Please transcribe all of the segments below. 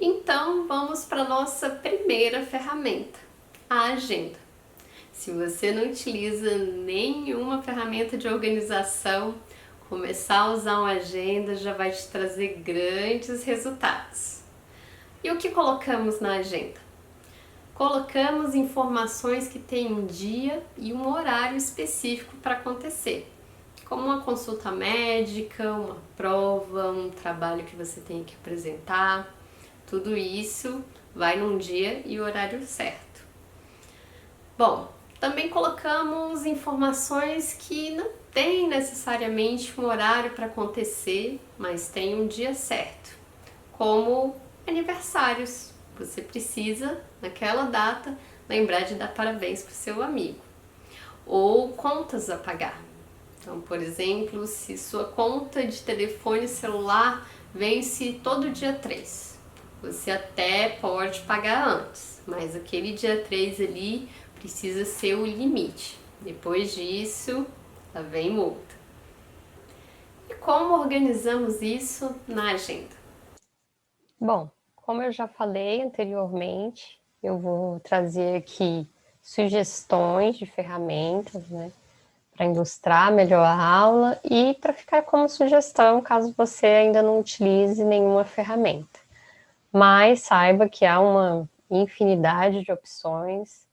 Então, vamos para a nossa primeira ferramenta, a agenda. Se você não utiliza nenhuma ferramenta de organização, começar a usar uma agenda já vai te trazer grandes resultados. E o que colocamos na agenda? Colocamos informações que têm um dia e um horário específico para acontecer, como uma consulta médica, uma prova, um trabalho que você tem que apresentar. Tudo isso vai num dia e horário certo. Bom, também colocamos informações que não tem necessariamente um horário para acontecer, mas tem um dia certo, como aniversários. Você precisa, naquela data, lembrar de dar parabéns para o seu amigo. Ou contas a pagar. Então, por exemplo, se sua conta de telefone celular vence todo dia 3, você até pode pagar antes, mas aquele dia 3 ali precisa ser o limite. Depois disso, lá vem multa. E como organizamos isso na agenda? Bom, como eu já falei anteriormente, eu vou trazer aqui sugestões de ferramentas, né, para ilustrar melhor a aula e para ficar como sugestão caso você ainda não utilize nenhuma ferramenta. Mas saiba que há uma infinidade de opções.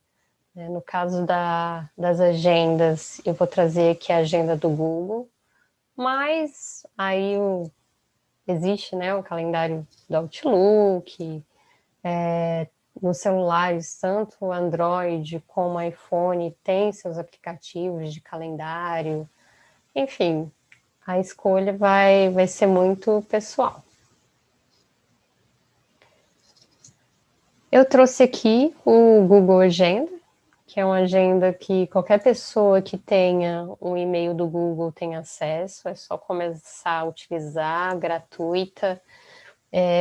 Né? No caso das agendas, eu vou trazer aqui a agenda do Google, mas aí existe, né, o calendário do Outlook, nos celulares, tanto o Android como o iPhone tem seus aplicativos de calendário. Enfim, a escolha vai ser muito pessoal. Eu trouxe aqui o Google Agenda, que é uma agenda que qualquer pessoa que tenha um e-mail do Google tem acesso, é só começar a utilizar, gratuita.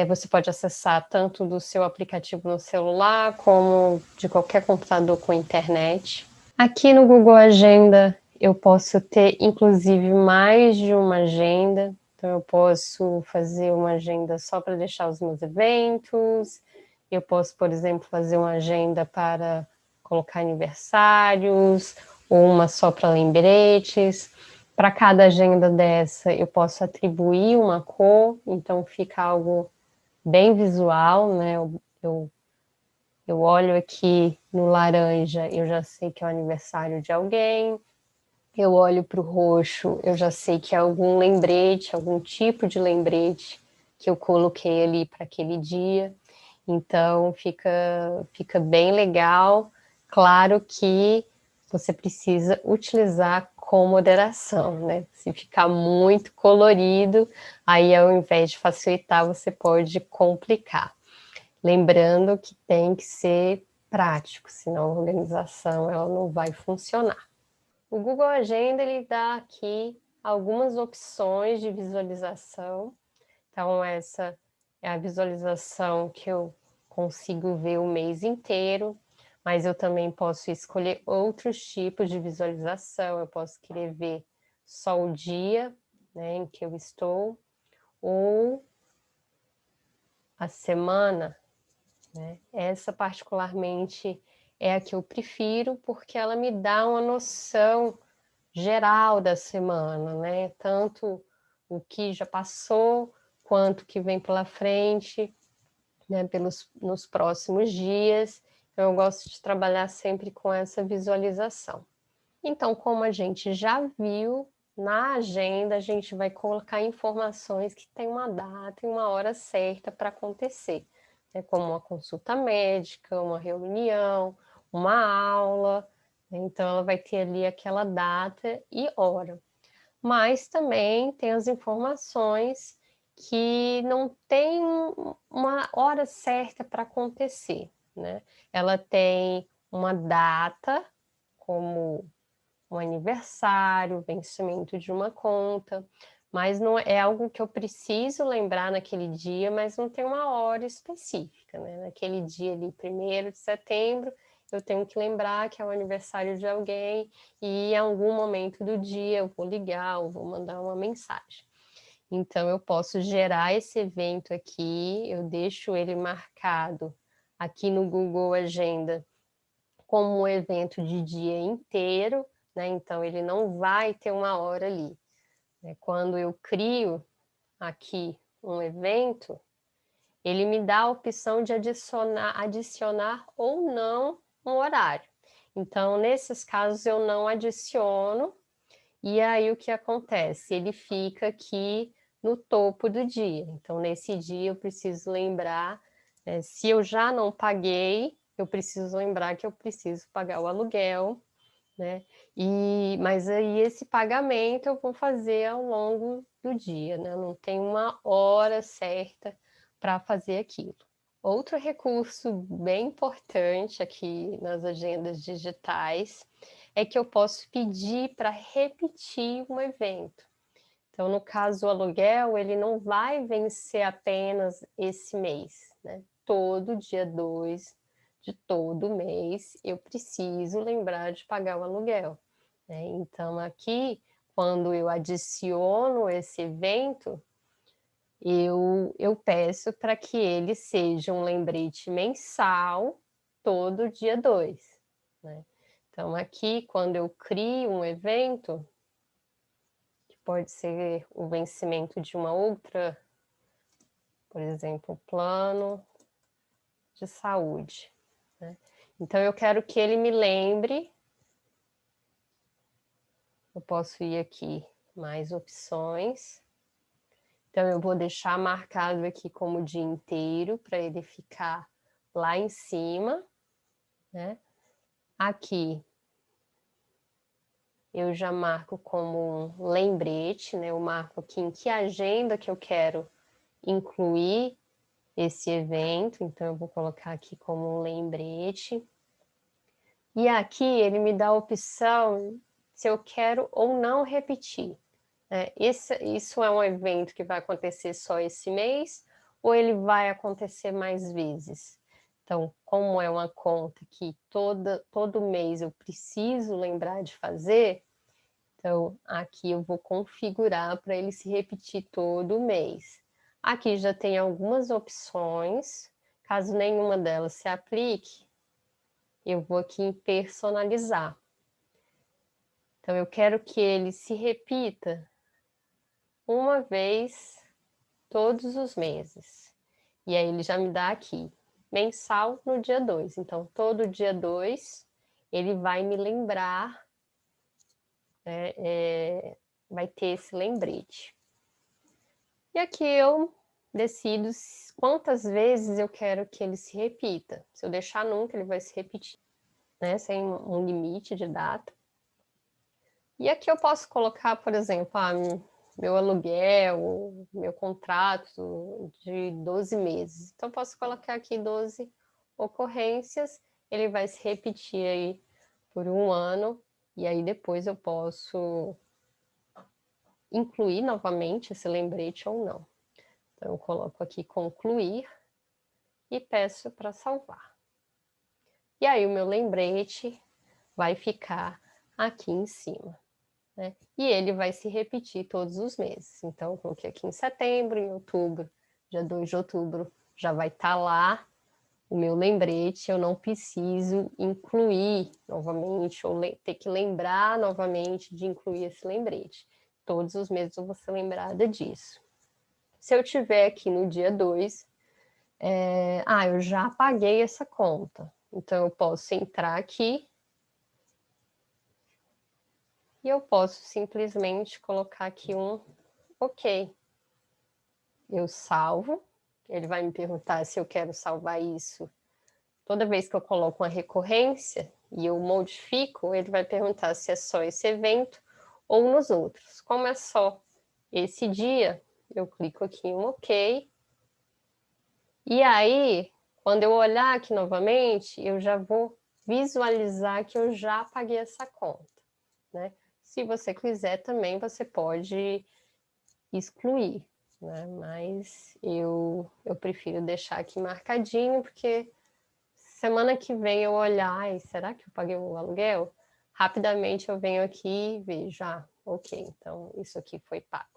Você pode acessar tanto do seu aplicativo no celular, como de qualquer computador com internet. Aqui no Google Agenda, eu posso ter, inclusive, mais de uma agenda. Então, eu posso fazer uma agenda só para deixar os meus eventos. Eu posso, por exemplo, fazer uma agenda para colocar aniversários, ou uma só para lembretes. Para cada agenda dessa, eu posso atribuir uma cor, então fica algo bem visual, né? Eu olho aqui no laranja, eu já sei que é o aniversário de alguém. Eu olho para o roxo, eu já sei que é algum lembrete, algum tipo de lembrete que eu coloquei ali para aquele dia. Então, fica bem legal. Claro que você precisa utilizar com moderação, né? Se ficar muito colorido, aí ao invés de facilitar, você pode complicar. Lembrando que tem que ser prático, senão a organização ela não vai funcionar. O Google Agenda ele dá aqui algumas opções de visualização. Então essa é a visualização que eu consigo ver o mês inteiro, mas eu também posso escolher outros tipos de visualização. Eu posso querer ver só o dia, né, em que eu estou, ou a semana, né? Essa particularmente é a que eu prefiro porque ela me dá uma noção geral da semana, né? Tanto o que já passou quanto o que vem pela frente, né? Nos próximos dias. Então, eu gosto de trabalhar sempre com essa visualização. Então, como a gente já viu, na agenda a gente vai colocar informações que tem uma data e uma hora certa para acontecer, né? Como uma consulta médica, uma reunião, uma aula. Então, ela vai ter ali aquela data e hora. Mas também tem as informações que não tem uma hora certa para acontecer, né? Ela tem uma data, como um aniversário, vencimento de uma conta, mas não é algo que eu preciso lembrar naquele dia, mas não tem uma hora específica, né? Naquele dia ali, 1º de setembro, eu tenho que lembrar que é o aniversário de alguém e em algum momento do dia eu vou ligar ou vou mandar uma mensagem. Então, eu posso gerar esse evento aqui, eu deixo ele marcado aqui no Google Agenda como um evento de dia inteiro, né? Então, ele não vai ter uma hora ali. Quando eu crio aqui um evento, ele me dá a opção de adicionar ou não um horário. Então, nesses casos, eu não adiciono, e aí o que acontece? Ele fica aqui no topo do dia. Então, nesse dia, eu preciso lembrar, se eu já não paguei, eu preciso lembrar que eu preciso pagar o aluguel, né? Mas aí esse pagamento eu vou fazer ao longo do dia, né? Não tem uma hora certa para fazer aquilo. Outro recurso bem importante aqui nas agendas digitais é que eu posso pedir para repetir um evento. Então, no caso, o aluguel, ele não vai vencer apenas esse mês, né? Todo dia 2 de todo mês, eu preciso lembrar de pagar o aluguel, né? Então, aqui, quando eu adiciono esse evento, eu peço para que ele seja um lembrete mensal todo dia 2, né? Então, aqui, quando eu crio um evento, que pode ser o vencimento de uma outra, por exemplo, plano de saúde, né? Então, eu quero que ele me lembre, eu posso ir aqui, mais opções. Então, eu vou deixar marcado aqui como dia inteiro, para ele ficar lá em cima, né? Aqui, eu já marco como um lembrete, né? Eu marco aqui em que agenda que eu quero incluir esse evento, então eu vou colocar aqui como um lembrete. E aqui ele me dá a opção se eu quero ou não repetir. Isso é um evento que vai acontecer só esse mês ou ele vai acontecer mais vezes? Então, como é uma conta que todo mês eu preciso lembrar de fazer, então aqui eu vou configurar para ele se repetir todo mês. Aqui já tem algumas opções, caso nenhuma delas se aplique, eu vou aqui em personalizar. Então eu quero que ele se repita uma vez todos os meses. E aí ele já me dá aqui, mensal no dia 2. Então, todo dia 2, ele vai me lembrar, né, vai ter esse lembrete. E aqui eu decido quantas vezes eu quero que ele se repita. Se eu deixar nunca, ele vai se repetir, né, sem um limite de data. E aqui eu posso colocar, por exemplo, meu aluguel, meu contrato de 12 meses. Então, eu posso colocar aqui 12 ocorrências, ele vai se repetir aí por um ano, e aí depois eu posso incluir novamente esse lembrete ou não. Então, eu coloco aqui concluir e peço para salvar. E aí o meu lembrete vai ficar aqui em cima, né? E ele vai se repetir todos os meses. Então, eu coloquei aqui em setembro, em outubro, dia 2 de outubro, já vai estar lá o meu lembrete, eu não preciso incluir novamente, ou ter que lembrar novamente de incluir esse lembrete. Todos os meses eu vou ser lembrada disso. Se eu tiver aqui no dia 2, eu já paguei essa conta. Então, eu posso entrar aqui e eu posso simplesmente colocar aqui um OK. Eu salvo, ele vai me perguntar se eu quero salvar isso. Toda vez que eu coloco uma recorrência e eu modifico, ele vai perguntar se é só esse evento ou nos outros. Como é só esse dia, eu clico aqui em OK. E aí, quando eu olhar aqui novamente, eu já vou visualizar que eu já paguei essa conta, né? Se você quiser também, você pode excluir, né? Mas eu prefiro deixar aqui marcadinho, porque semana que vem eu olhar, e será que eu paguei o aluguel? Rapidamente eu venho aqui e vejo, ok, então isso aqui foi pago.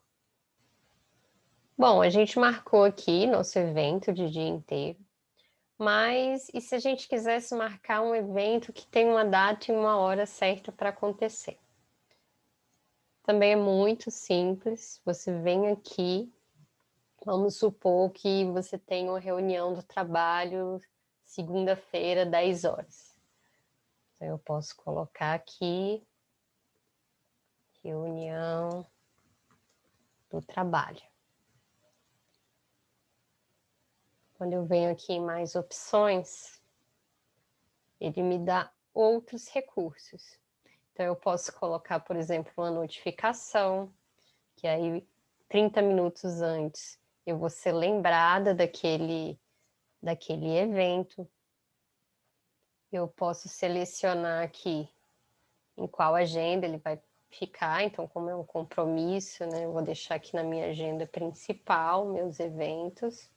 Bom, a gente marcou aqui nosso evento de dia inteiro, mas e se a gente quisesse marcar um evento que tem uma data e uma hora certa para acontecer? Também é muito simples, você vem aqui, vamos supor que você tem uma reunião do trabalho segunda-feira, 10 horas. Então, eu posso colocar aqui, reunião do trabalho. Quando eu venho aqui em mais opções, ele me dá outros recursos. Então, eu posso colocar, por exemplo, uma notificação, que aí 30 minutos antes eu vou ser lembrada daquele evento. Eu posso selecionar aqui em qual agenda ele vai ficar, então como é um compromisso, né, eu vou deixar aqui na minha agenda principal, meus eventos.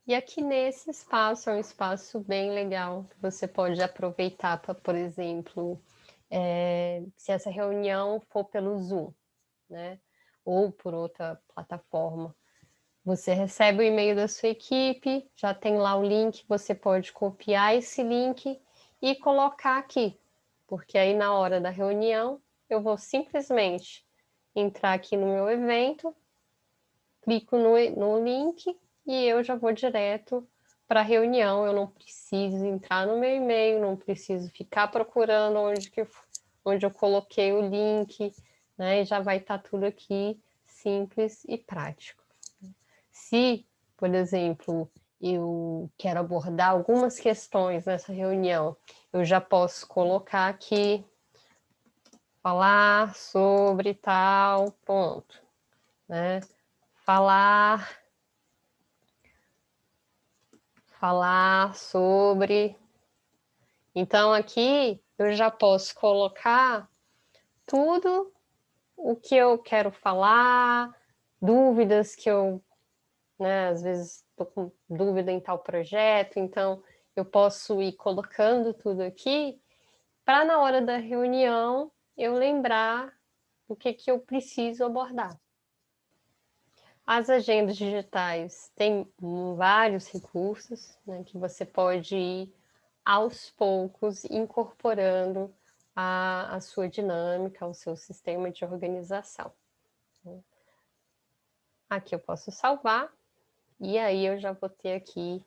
E aqui nesse espaço, é um espaço bem legal, que você pode aproveitar para, por exemplo, se essa reunião for pelo Zoom, né, ou por outra plataforma, você recebe o e-mail da sua equipe, já tem lá o link, você pode copiar esse link e colocar aqui, porque aí na hora da reunião eu vou simplesmente entrar aqui no meu evento, clico no link e eu já vou direto para a reunião. Eu não preciso entrar no meu e-mail, não preciso ficar procurando onde eu coloquei o link, né? E já vai estar tudo aqui simples e prático. Se, por exemplo, eu quero abordar algumas questões nessa reunião, eu já posso colocar aqui, falar sobre tal ponto, né? Falar sobre. Então, aqui eu já posso colocar tudo o que eu quero falar, dúvidas que eu, né, às vezes estou com dúvida em tal projeto, então eu posso ir colocando tudo aqui para na hora da reunião eu lembrar o que eu preciso abordar. As agendas digitais têm vários recursos, né, que você pode ir aos poucos incorporando a sua dinâmica, o seu sistema de organização. Aqui eu posso salvar e aí eu já vou ter aqui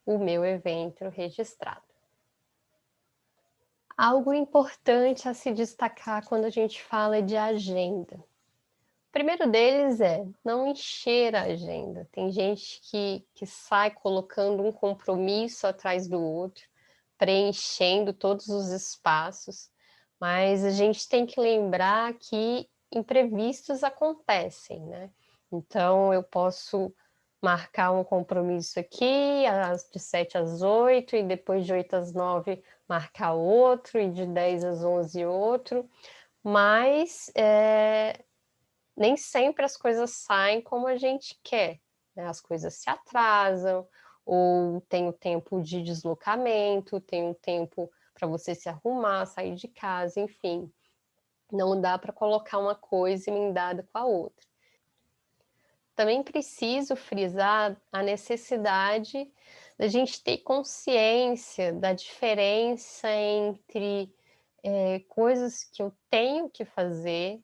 o meu evento registrado. Algo importante a se destacar quando a gente fala de agenda. O primeiro deles é não encher a agenda. Tem gente que sai colocando um compromisso atrás do outro, preenchendo todos os espaços, mas a gente tem que lembrar que imprevistos acontecem, né? Então, eu posso marcar um compromisso aqui, de 7 às 8, e depois de 8 às 9 marcar outro, e de 10 às 11 outro, mas nem sempre as coisas saem como a gente quer, né? As coisas se atrasam, ou tem o tempo de deslocamento, tem o tempo para você se arrumar, sair de casa, enfim. Não dá para colocar uma coisa emendada com a outra. Também preciso frisar a necessidade da gente ter consciência da diferença entre coisas que eu tenho que fazer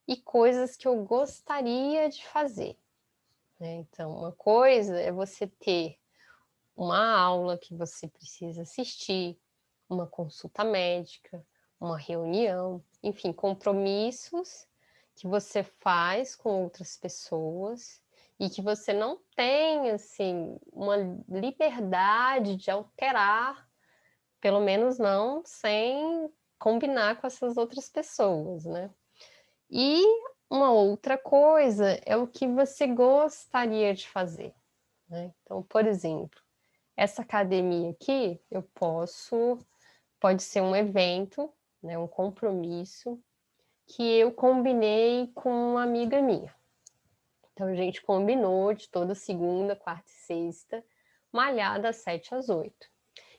e coisas que eu gostaria de fazer, né? Então, uma coisa é você ter uma aula que você precisa assistir, uma consulta médica, uma reunião, enfim, compromissos que você faz com outras pessoas e que você não tem, assim, uma liberdade de alterar, pelo menos não sem combinar com essas outras pessoas, né? E uma outra coisa é o que você gostaria de fazer, né? Então, por exemplo, essa academia aqui, pode ser um evento, né, um compromisso que eu combinei com uma amiga minha. Então, a gente combinou de toda segunda, quarta e sexta, malhar das 7 às 8.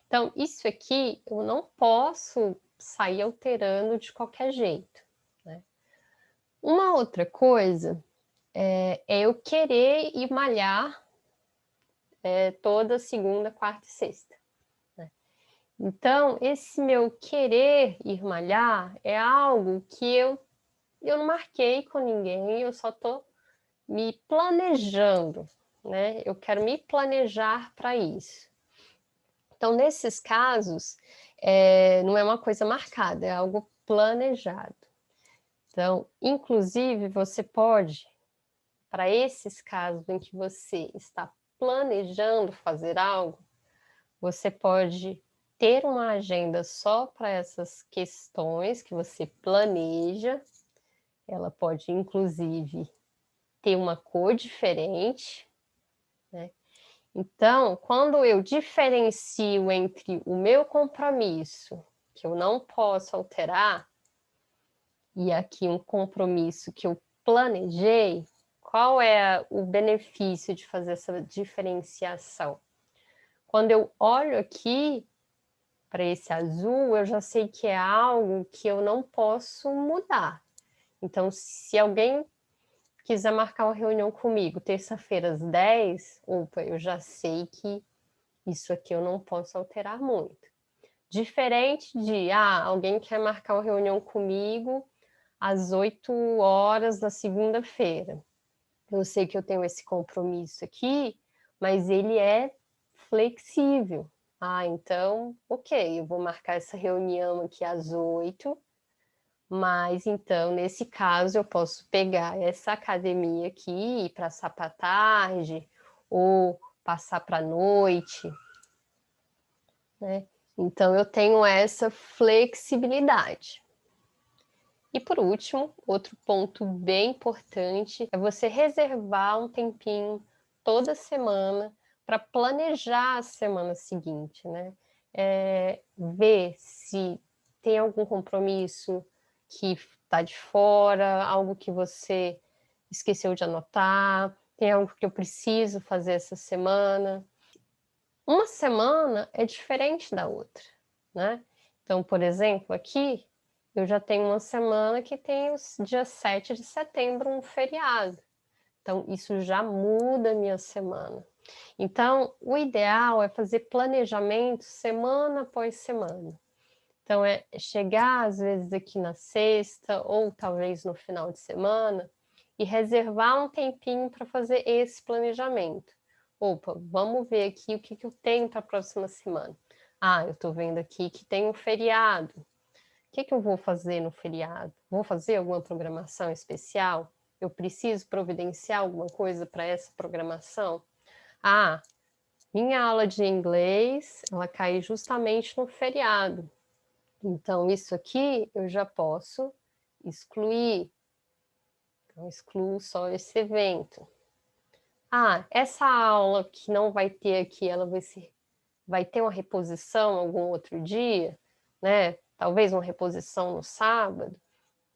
Então, isso aqui eu não posso sair alterando de qualquer jeito, né? Uma outra coisa é eu querer ir malhar toda segunda, quarta e sexta. Né? Então, esse meu querer ir malhar é algo que eu não marquei com ninguém, eu só estou me planejando, né? Eu quero me planejar para isso. Então, nesses casos, não é uma coisa marcada, é algo planejado. Então, inclusive, você pode, para esses casos em que você está planejando fazer algo, você pode ter uma agenda só para essas questões que você planeja. Ela pode, inclusive, ter uma cor diferente, né? Então, quando eu diferencio entre o meu compromisso, que eu não posso alterar, e aqui um compromisso que eu planejei, qual é o benefício de fazer essa diferenciação? Quando eu olho aqui para esse azul, eu já sei que é algo que eu não posso mudar. Então, se alguém quiser marcar uma reunião comigo terça-feira às 10, opa, eu já sei que isso aqui eu não posso alterar muito. Diferente de, alguém quer marcar uma reunião comigo às 8 horas da segunda-feira. Eu sei que eu tenho esse compromisso aqui, mas ele é flexível. Então, ok, eu vou marcar essa reunião aqui às 8, mas então, nesse caso, eu posso pegar essa academia aqui e ir para a tarde, ou passar para a noite, né? Então, eu tenho essa flexibilidade. E por último, outro ponto bem importante é você reservar um tempinho toda semana para planejar a semana seguinte, né? Ver se tem algum compromisso que está de fora, algo que você esqueceu de anotar, tem algo que eu preciso fazer essa semana. Uma semana é diferente da outra, né? Então, por exemplo, aqui eu já tenho uma semana que tem o dia 7 de setembro, um feriado. Então, isso já muda a minha semana. Então, o ideal é fazer planejamento semana após semana. Então, é chegar às vezes aqui na sexta ou talvez no final de semana e reservar um tempinho para fazer esse planejamento. Opa, vamos ver aqui o que eu tenho para a próxima semana. Eu estou vendo aqui que tem um feriado. O que eu vou fazer no feriado? Vou fazer alguma programação especial? Eu preciso providenciar alguma coisa para essa programação? Minha aula de inglês, ela cai justamente no feriado. Então, isso aqui eu já posso excluir. Então, excluo só esse evento. Essa aula que não vai ter aqui, ela vai ter uma reposição algum outro dia, né? Talvez uma reposição no sábado,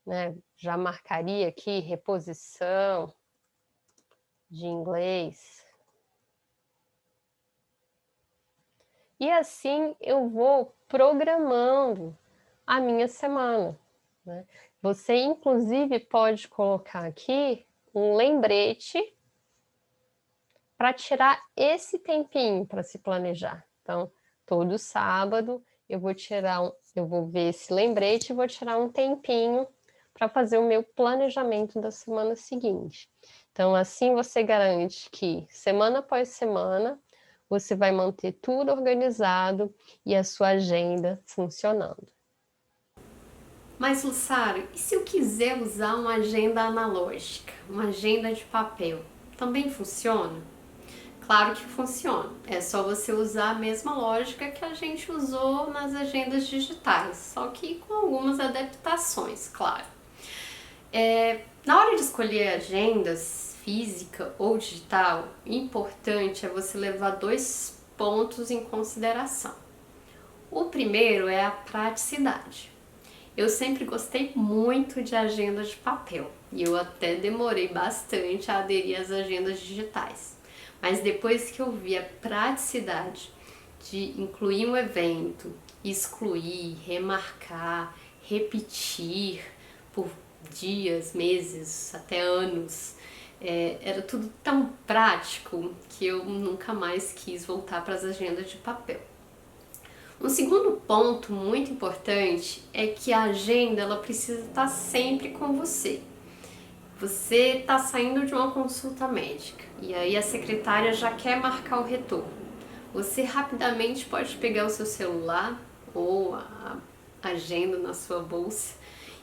né? Já marcaria aqui reposição de inglês. E assim eu vou programando a minha semana, né? Você, inclusive, pode colocar aqui um lembrete para tirar esse tempinho para se planejar. Então, todo sábado eu vou ver esse lembrete e vou tirar um tempinho para fazer o meu planejamento da semana seguinte. Então, assim você garante que semana após semana você vai manter tudo organizado e a sua agenda funcionando. Mas, Lussara, e se eu quiser usar uma agenda analógica, uma agenda de papel? Também funciona? Claro que funciona. É só você usar a mesma lógica que a gente usou nas agendas digitais, só que com algumas adaptações, claro. Na hora de escolher agendas, física ou digital, importante é você levar 2 pontos em consideração. O primeiro é a praticidade. Eu sempre gostei muito de agendas de papel e eu até demorei bastante a aderir às agendas digitais. Mas depois que eu vi a praticidade de incluir um evento, excluir, remarcar, repetir por dias, meses, até anos, Era tudo tão prático que eu nunca mais quis voltar para as agendas de papel. Um segundo ponto muito importante é que a agenda ela precisa estar sempre com você. Você está saindo de uma consulta médica e aí a secretária já quer marcar o retorno. Você rapidamente pode pegar o seu celular ou a agenda na sua bolsa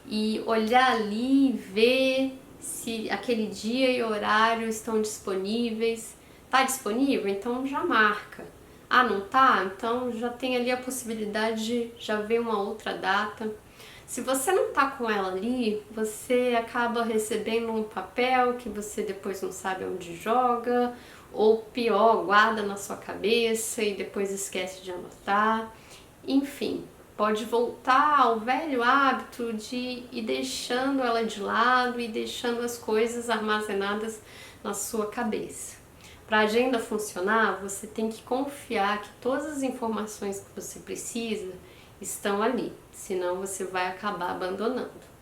e olhar ali e ver se aquele dia e horário estão disponíveis. Tá disponível? Então já marca. Ah, não tá? Então já tem ali a possibilidade de já ver uma outra data. Se você não tá com ela ali, você acaba recebendo um papel que você depois não sabe onde joga, ou pior, guarda na sua cabeça e depois esquece de anotar. Enfim, pode voltar ao velho hábito de ir deixando ela de lado e deixando as coisas armazenadas na sua cabeça. Para a agenda funcionar, você tem que confiar que todas as informações que você precisa estão ali, senão você vai acabar abandonando.